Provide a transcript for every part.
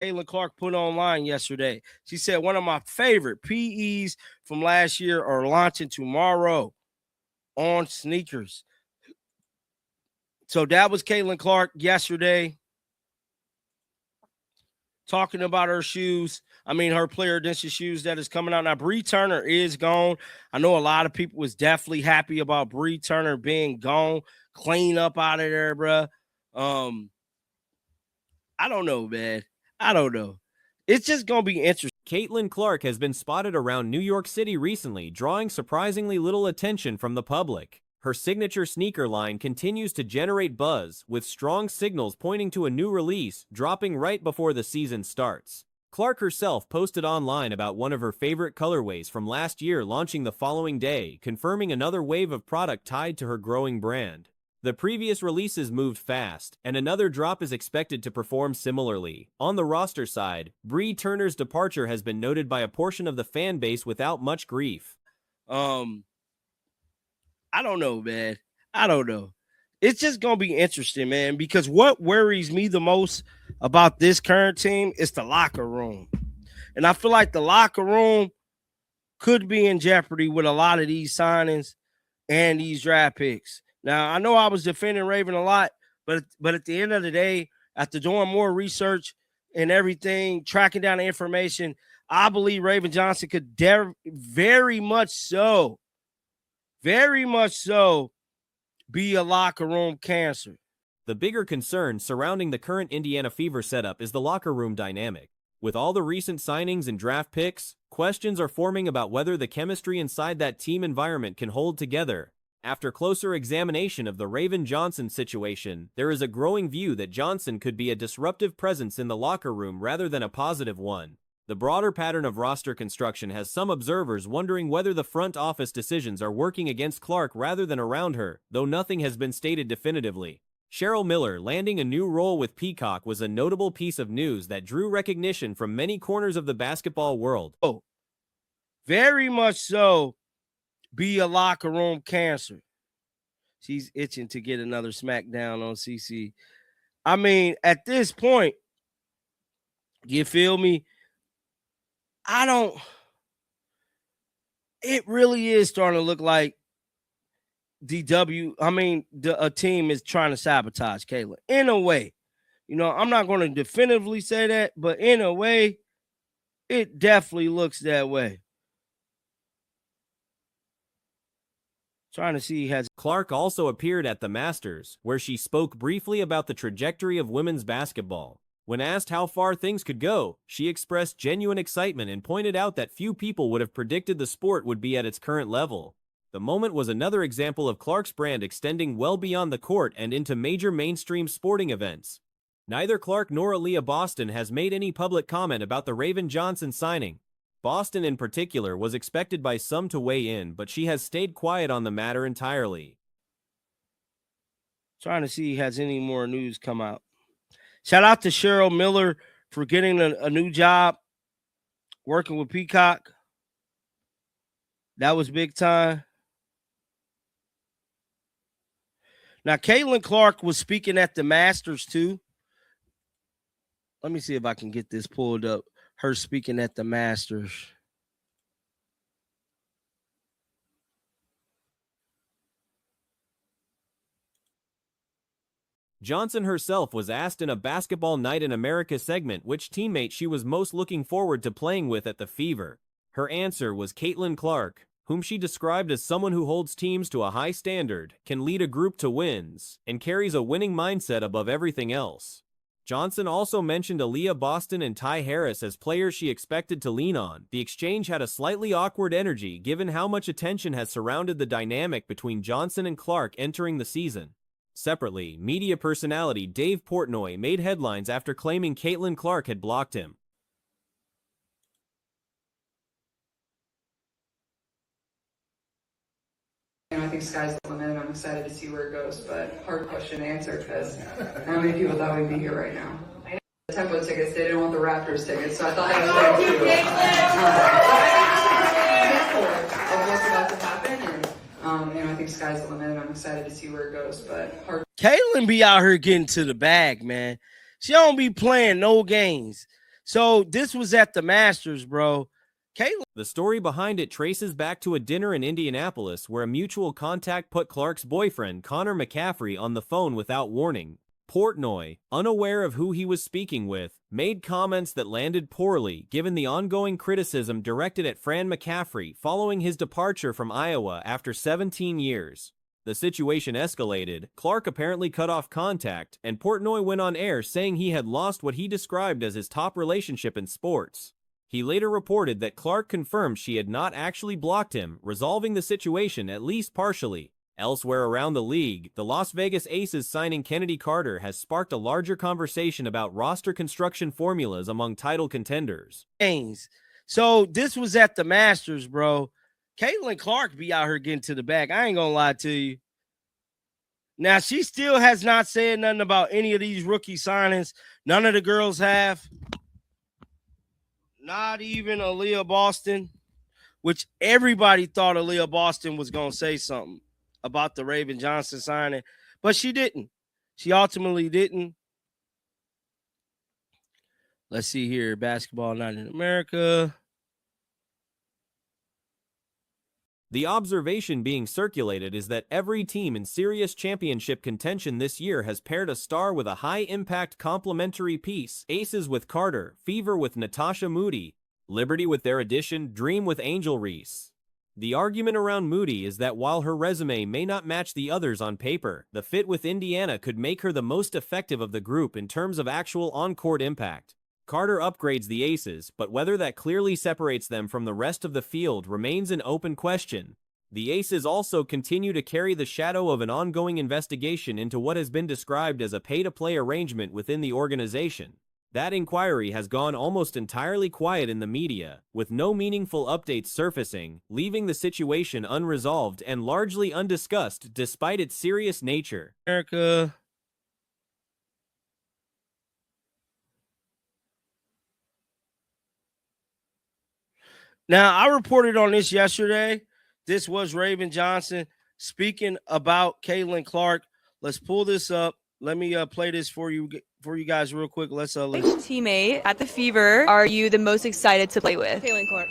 Caitlin Clark put online yesterday. She said one of my favorite PEs from last year are launching tomorrow on sneakers. So that was Caitlin Clark yesterday talking about her shoes. I mean, her player edition shoes that is coming out. Now, Bree Turner is gone. I know a lot of people was definitely happy about Bree Turner being gone. Clean up out of there, bro. I don't know, man. I don't know. It's just going to be interesting. Caitlin Clark has been spotted around New York City recently, drawing surprisingly little attention from the public. Her signature sneaker line continues to generate buzz, with strong signals pointing to a new release dropping right before the season starts. Clark herself posted online about one of her favorite colorways from last year launching the following day, confirming another wave of product tied to her growing brand. The previous releases moved fast, and another drop is expected to perform similarly. On the roster side, Bree Turner's departure has been noted by a portion of the fan base without much grief. I don't know, man. I don't know. It's just going to be interesting, man, because what worries me the most about this current team is the locker room. And I feel like the locker room could be in jeopardy with a lot of these signings and these draft picks. Now, I know I was defending Raven a lot, but at the end of the day, after doing more research and everything, tracking down the information, I believe Raven Johnson could very much so be a locker room cancer. The bigger concern surrounding the current Indiana Fever setup is the locker room dynamic. With all the recent signings and draft picks, questions are forming about whether the chemistry inside that team environment can hold together. After closer examination of the Raven Johnson situation, there is a growing view that Johnson could be a disruptive presence in the locker room rather than a positive one. The broader pattern of roster construction has some observers wondering whether the front office decisions are working against Clark rather than around her, though nothing has been stated definitively. Cheryl Miller landing a new role with Peacock was a notable piece of news that drew recognition from many corners of the basketball world. Oh, very much so. Be a locker room cancer. She's itching to get another smackdown on CC. I mean, at this point, you feel me? It really is starting to look like a team is trying to sabotage Kayla in a way. You know, I'm not going to definitively say that, but in a way, it definitely looks that way. Trying to see has Clark also appeared at the Masters, where she spoke briefly about the trajectory of women's basketball. When asked how far things could go, she expressed genuine excitement and pointed out that few people would have predicted the sport would be at its current level. The moment was another example of Clark's brand extending well beyond the court and into major mainstream sporting events. Neither Clark nor Aaliyah Boston has made any public comment about the Raven Johnson signing. Boston in particular was expected by some to weigh in, but she has stayed quiet on the matter entirely. Trying to see has any more news come out. Shout out to Cheryl Miller for getting a new job working with Peacock. That was big time. Now, Caitlin Clark was speaking at the Masters too. Let me see if I can get this pulled up. Her speaking at the Masters. Johnson herself was asked in a Basketball Night in America segment which teammate she was most looking forward to playing with at the Fever. Her answer was Caitlin Clark, whom she described as someone who holds teams to a high standard, can lead a group to wins, and carries a winning mindset above everything else. Johnson also mentioned Aaliyah Boston and Ty Harris as players she expected to lean on. The exchange had a slightly awkward energy given how much attention has surrounded the dynamic between Johnson and Clark entering the season. Separately, media personality Dave Portnoy made headlines after claiming Caitlin Clark had blocked him. I think sky's the limit, and I'm excited to see where it goes, but hard question to answer because how many people thought we'd be here right now? I know the Tempo tickets, they didn't want the Raptors tickets, so I thought that was great too. Of what's about to happen, and I think sky's the limit, and I'm excited to see where it goes, but hard. Caitlin be out here getting to the bag, man. She don't be playing no games. So this was at the Masters, bro. Caitlin. The story behind it traces back to a dinner in Indianapolis where a mutual contact put Clark's boyfriend, Connor McCaffrey, on the phone without warning. Portnoy, unaware of who he was speaking with, made comments that landed poorly given the ongoing criticism directed at Fran McCaffrey following his departure from Iowa after 17 years. The situation escalated, Clark apparently cut off contact, and Portnoy went on air saying he had lost what he described as his top relationship in sports. He later reported that Clark confirmed she had not actually blocked him, resolving the situation at least partially. Elsewhere around the league, the Las Vegas Aces signing Kennedy Carter has sparked a larger conversation about roster construction formulas among title contenders. So this was at the Masters, bro. Caitlin Clark be out here getting to the back. I ain't gonna lie to you. Now, she still has not said nothing about any of these rookie signings. None of the girls have. Not even Aaliyah Boston, which everybody thought Aaliyah Boston was going to say something about the Raven Johnson signing, but she didn't. She ultimately didn't. Let's see here. Basketball Night in America. The observation being circulated is that every team in serious championship contention this year has paired a star with a high-impact complementary piece. Aces with Carter, Fever with Natasha Moody, Liberty with their addition, Dream with Angel Reese. The argument around Moody is that while her resume may not match the others on paper, the fit with Indiana could make her the most effective of the group in terms of actual on-court impact. Carter upgrades the Aces, but whether that clearly separates them from the rest of the field remains an open question. The Aces also continue to carry the shadow of an ongoing investigation into what has been described as a pay-to-play arrangement within the organization. That inquiry has gone almost entirely quiet in the media, with no meaningful updates surfacing, leaving the situation unresolved and largely undiscussed despite its serious nature. America. Now, I reported on this yesterday. This was Raven Johnson speaking about Caitlin Clark. Let's pull this up. Let me play this for you guys real quick. Let's Which teammate at the Fever are you the most excited to play with? Caitlin Clark.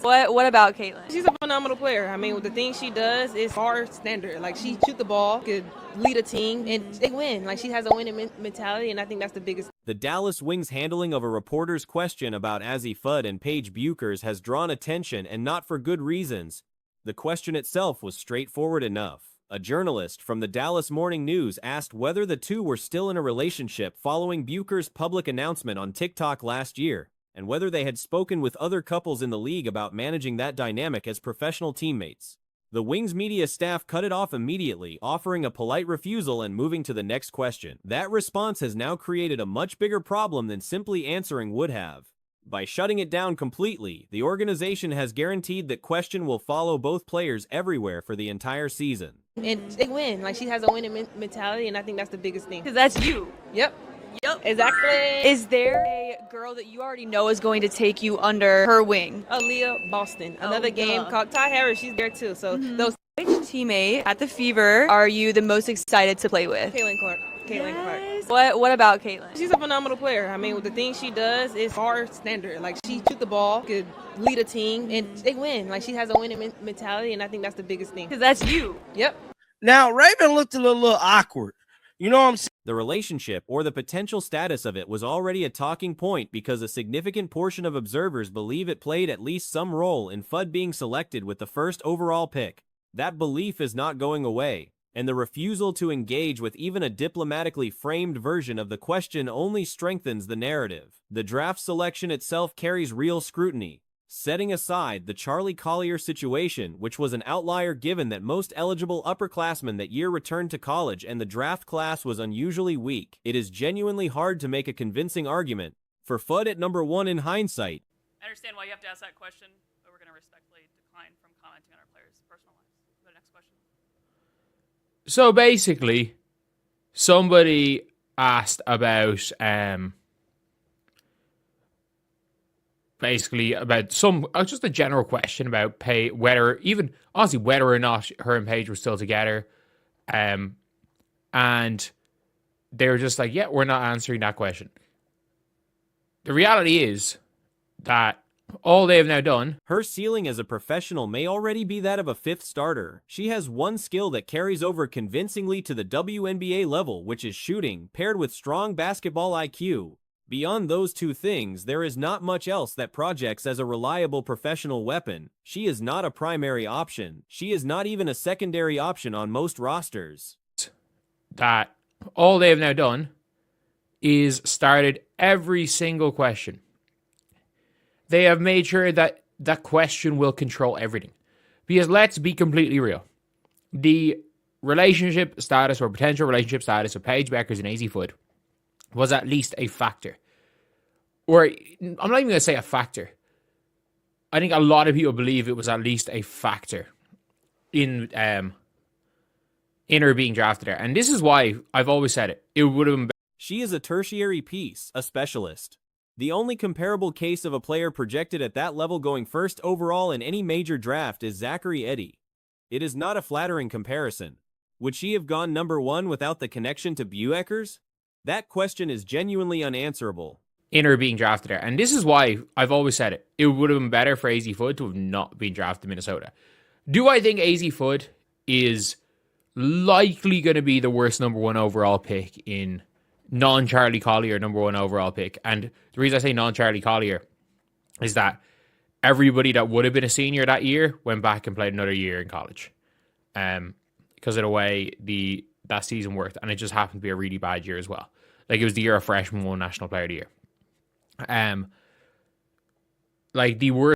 What about Caitlin? She's a phenomenal player. I mean, the things she does is our standard. Like, she shoot the ball, could lead a team, and they win. Like, she has a winning mentality, and I think that's the biggest. The Dallas Wings' handling of a reporter's question about Azzi Fudd and Paige Buchers has drawn attention, and not for good reasons. The question itself was straightforward enough. A journalist from the Dallas Morning News asked whether the two were still in a relationship following Buchers' public announcement on TikTok last year, and whether they had spoken with other couples in the league about managing that dynamic as professional teammates. The Wings media staff cut it off immediately, offering a polite refusal and moving to the next question. That response has now created a much bigger problem than simply answering would have. By shutting it down completely, the organization has guaranteed that question will follow both players everywhere for the entire season. And they win. Like, she has a winning mentality, and I think that's the biggest thing. Because that's you. Yep, exactly. Is there a girl that you already know is going to take you under her wing? Aaliyah Boston. Another game called Ty Harris. She's there, too. So those. Which teammate at the Fever are you the most excited to play with? Caitlin Clark. What about Caitlin? She's a phenomenal player. I mean, the things she does is our standard. Like, she shoot the ball, could lead a team, and they win. Like, she has a winning mentality, and I think that's the biggest thing. Because that's you. Yep. Now, Raven looked a little awkward. You know what I'm saying? The relationship, or the potential status of it, was already a talking point because a significant portion of observers believe it played at least some role in Fudd being selected with the first overall pick. That belief is not going away, and the refusal to engage with even a diplomatically framed version of the question only strengthens the narrative. The draft selection itself carries real scrutiny. Setting aside the Charlie Collier situation, which was an outlier given that most eligible upperclassmen that year returned to college and the draft class was unusually weak, it is genuinely hard to make a convincing argument for Fudd at number 1 in hindsight. I understand why you have to ask that question, but we're going to respectfully decline from commenting on our players' personal lives. Go to the next question. So basically, somebody asked about just a general question about pay, whether or not her and Paige were still together, and they were just like, yeah, we're not answering that question. The reality is that all they have now done. Her ceiling as a professional may already be that of a fifth starter. She has one skill that carries over convincingly to the WNBA level, which is shooting, paired with strong basketball IQ. Beyond those two things, there is not much else that projects as a reliable professional weapon. She is not a primary option. She is not even a secondary option on most rosters. That all they have now done is started every single question. They have made sure that that question will control everything. Because let's be completely real. The relationship status or potential relationship status of Paige Beckers and AZ Foot was at least a factor. Or, I'm not even going to say a factor. I think a lot of people believe it was at least a factor in her being drafted there. And this is why I've always said it. It would have been. She is a tertiary piece, a specialist. The only comparable case of a player projected at that level going first overall in any major draft is Zachary Eddy. It is not a flattering comparison. Would she have gone number one without the connection to Bueckers? That question is genuinely unanswerable. In her being drafted there. And this is why I've always said it. It would have been better for AZ Foot to have not been drafted in Minnesota. Do I think AZ Foot is likely going to be the worst number one overall pick in non-Charlie Collier number one overall pick? And the reason I say non-Charlie Collier is that everybody that would have been a senior that year went back and played another year in college. Because of the way that season worked. And it just happened to be a really bad year as well. Like, it was the year a freshman won National Player of the Year.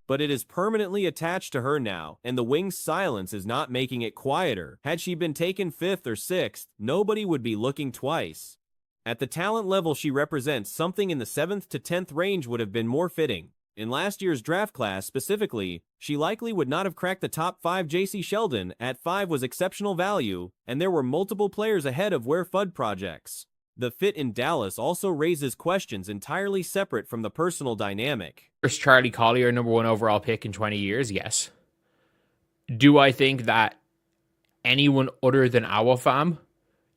But it is permanently attached to her now, and the Wings' silence is not making it quieter. Had she been taken 5th or 6th, nobody would be looking twice. At the talent level she represents, something in the 7th to 10th range would have been more fitting. In last year's draft class specifically, she likely would not have cracked the top 5. JC Sheldon at 5 was exceptional value, and there were multiple players ahead of where FUD projects. The fit in Dallas also raises questions entirely separate from the personal dynamic. First Charlie Collier number one overall pick in 20 years, yes. Do I think that anyone other than Awafam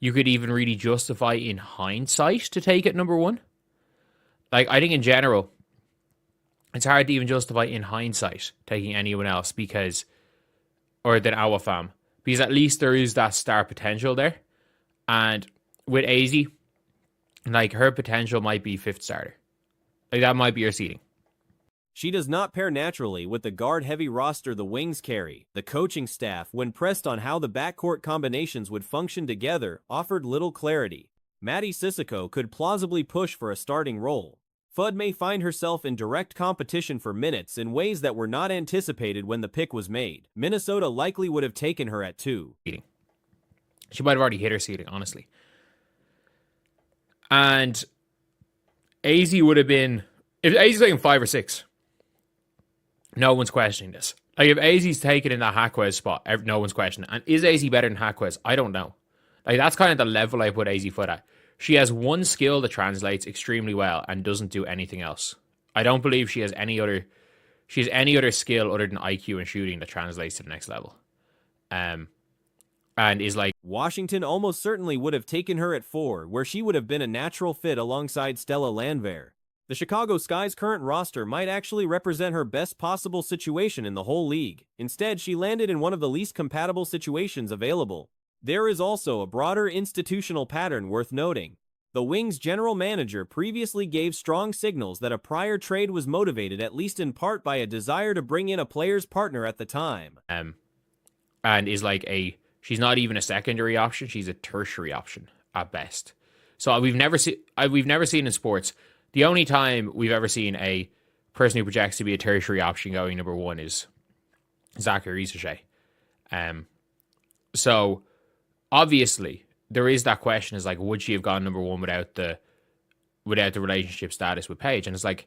you could even really justify in hindsight to take it number one? Like, I think in general, it's hard to even justify in hindsight taking anyone else than Awafam. Because at least there is that star potential there. And with AZ, like, her potential might be 5th starter. Like, that might be her seeding. She does not pair naturally with the guard-heavy roster the Wings carry. The coaching staff, when pressed on how the backcourt combinations would function together, offered little clarity. Maddie Sissoko could plausibly push for a starting role. FUD may find herself in direct competition for minutes in ways that were not anticipated when the pick was made. Minnesota likely would have taken her at 2. She might have already hit her ceiling, honestly. And AZ would have been... If AZ's taking 5 or 6, no one's questioning this. Like, if AZ's taken in that Haquez spot, no one's questioning it. And is AZ better than Haquez? I don't know. Like, that's kind of the level I put AZ Foot at. She has one skill that translates extremely well and doesn't do anything else. I don't believe she has any other skill other than IQ and shooting that translates to the next level. And is like... Washington almost certainly would have taken her at 4, where she would have been a natural fit alongside Stella Landwehr. The Chicago Sky's current roster might actually represent her best possible situation in the whole league. Instead, she landed in one of the least compatible situations available. There is also a broader institutional pattern worth noting. The Wings' general manager previously gave strong signals that a prior trade was motivated at least in part by a desire to bring in a player's partner at the time. And is like she's not even a secondary option, she's a tertiary option at best. So we've never seen in sports, the only time we've ever seen a person who projects to be a tertiary option going number one is Zachary Isachet. So obviously there is that question, is like, would she have gone number one without the relationship status with Paige? And it's like,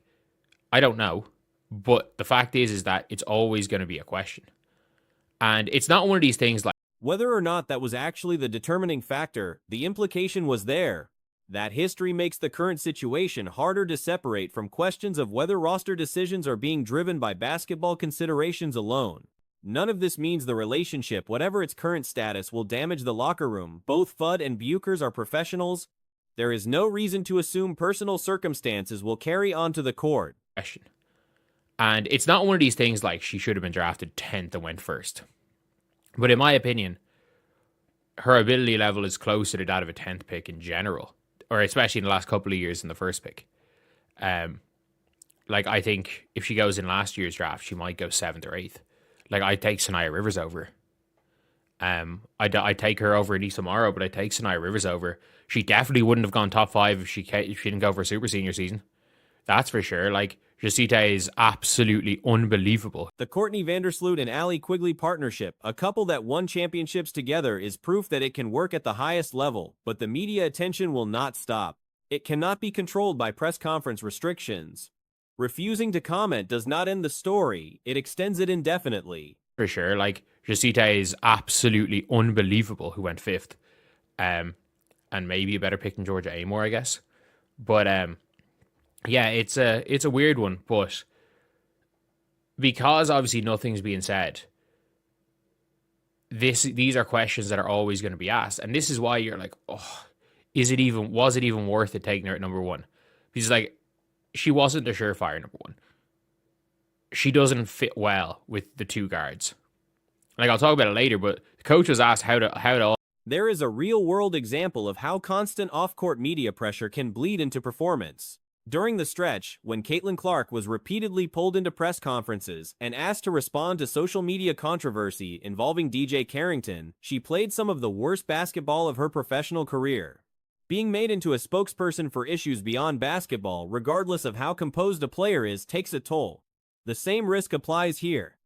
I don't know. But the fact is that it's always going to be a question. And it's not one of these things like, whether or not that was actually the determining factor, the implication was there. That history makes the current situation harder to separate from questions of whether roster decisions are being driven by basketball considerations alone. None of this means the relationship, whatever its current status, will damage the locker room. Both FUD and Bueckers are professionals, there is no reason to assume personal circumstances will carry onto the court. Question. And it's not one of these things like she should have been drafted 10th and went first. But in my opinion, her ability level is closer to that of a 10th pick in general, or especially in the last couple of years in the first pick. Like, I think if she goes in last year's draft, she might go 7th or 8th. Like, I'd take Sanaya Rivers over. I'd take her over Elisa Morrow, but I'd take Sanaya Rivers over. She definitely wouldn't have gone top 5 if she didn't go for a super senior season. That's for sure. Like, Josita is absolutely unbelievable. The Courtney Vandersloot and Allie Quigley partnership, a couple that won championships together, is proof that it can work at the highest level, but the media attention will not stop. It cannot be controlled by press conference restrictions. Refusing to comment does not end the story, it extends it indefinitely. For sure. Like, Josita is absolutely unbelievable, who went 5th. And maybe a better pick than Georgia Amore, I guess. But yeah, it's a weird one, but because obviously nothing's being said, these are questions that are always going to be asked, and this is why you're like, oh, was it even worth it taking her at number 1? Because like, she wasn't the surefire number 1. She doesn't fit well with the 2 guards. Like, I'll talk about it later, but the coach was asked how to. There is a real-world example of how constant off-court media pressure can bleed into performance. During the stretch, when Caitlin Clark was repeatedly pulled into press conferences and asked to respond to social media controversy involving DJ Carrington, she played some of the worst basketball of her professional career. Being made into a spokesperson for issues beyond basketball, regardless of how composed a player is, takes a toll. The same risk applies here.